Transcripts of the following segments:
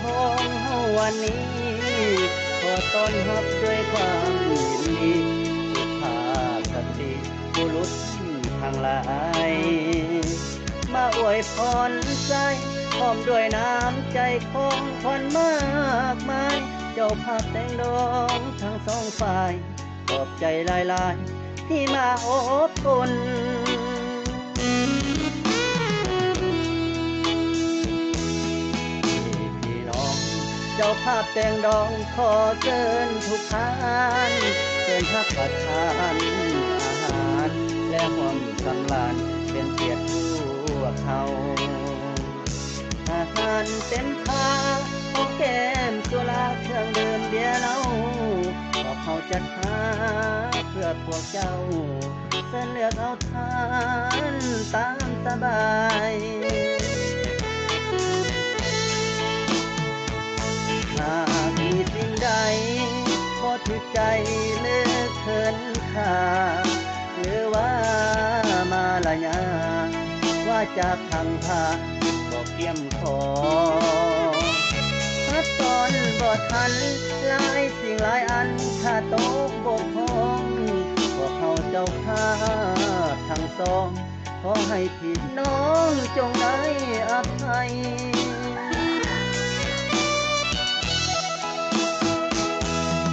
ของเฮาวันนี้ขอต้อนรับด้วยความยินดีสุภาพสตรีบุรุษทั้งหลายมาอวยพรใจพร้อมด้วยน้ำใจของคนมากมายเจ้าภาพแต่งดองทั้งสองฝ่ายขอบใจหลายๆที่มาอบอุ่นพี่น้องเจ้าภาพแต่งดองขอเชิญทุกท่านเชิญรับประทานอาหารและร่วมสำราญเป็นเกียรติพวกเขาอาหารเต็มทางของแก้มสุราเครื่องดื่มเบียร์เหล้าพวกเขาจัดหาเพื่อพวกเจ้าเส้นเลือกเอาทานตามสบายหากมีสิ่งใดบ่ถูกใจเลือกเขินขาหรือว่ามาละยาว่าจะพังพาบอกเกี่ยมขอถ้าตอนบ่ทันหลายสิ่งหลายอันถ้าตกบกพร่องพวกเขาเจ้าภาพทั้งสองขอให้พี่น้องจงได้อภัย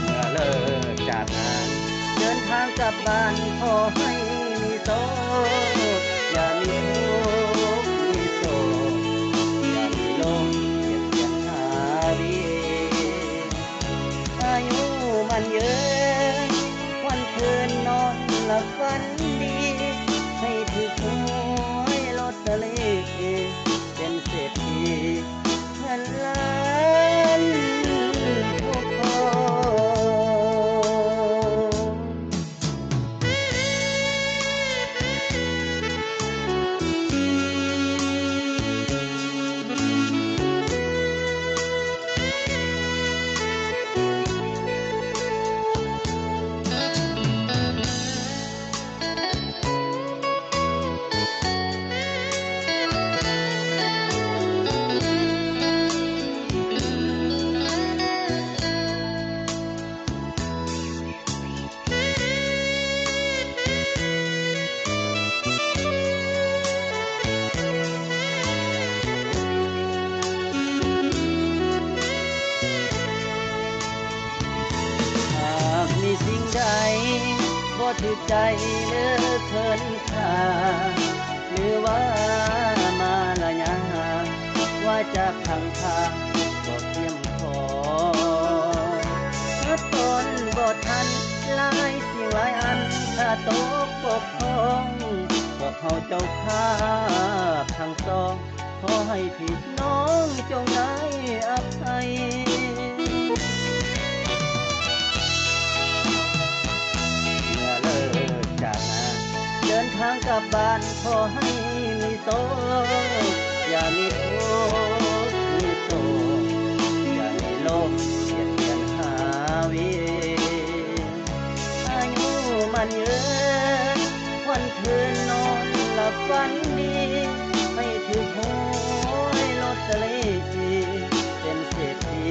เมื่อเลิกจากงานเดินทางกลับบ้านขอให้มีโชคอย่ามีทุกข์มีโศกอย่ามีโรคเจ็บเจ็บหาวีอายุมันเยอะวันคืนนอนหลับฝันดีให้ถูกหวยลอตเตอรี่เป็นเศรษฐีเงินล้านทุกคน หากมีสิ่งใดบ่ถูกใจหรือเคินขาหรือว่ามาละยาว่าจะพังพาบ่เทียมขอถ้าตนบ่ทันหลายสิ่งหลายอันถ้าตกบกพร่องพวกเขาเจ้าภาพทั้งสองขอให้พี่น้องจงได้อภัยเลิกจากงานเดินทางกลับบ้านขอให้มีโชคอย่ามีทุกข์มีโศกอย่ามีโรคเบียดเบียนหาวีอายุมันเยอะวันคืนนอนหลับฝันดีให้ถูกหวยลอตเตอรี่เป็นเศรษฐี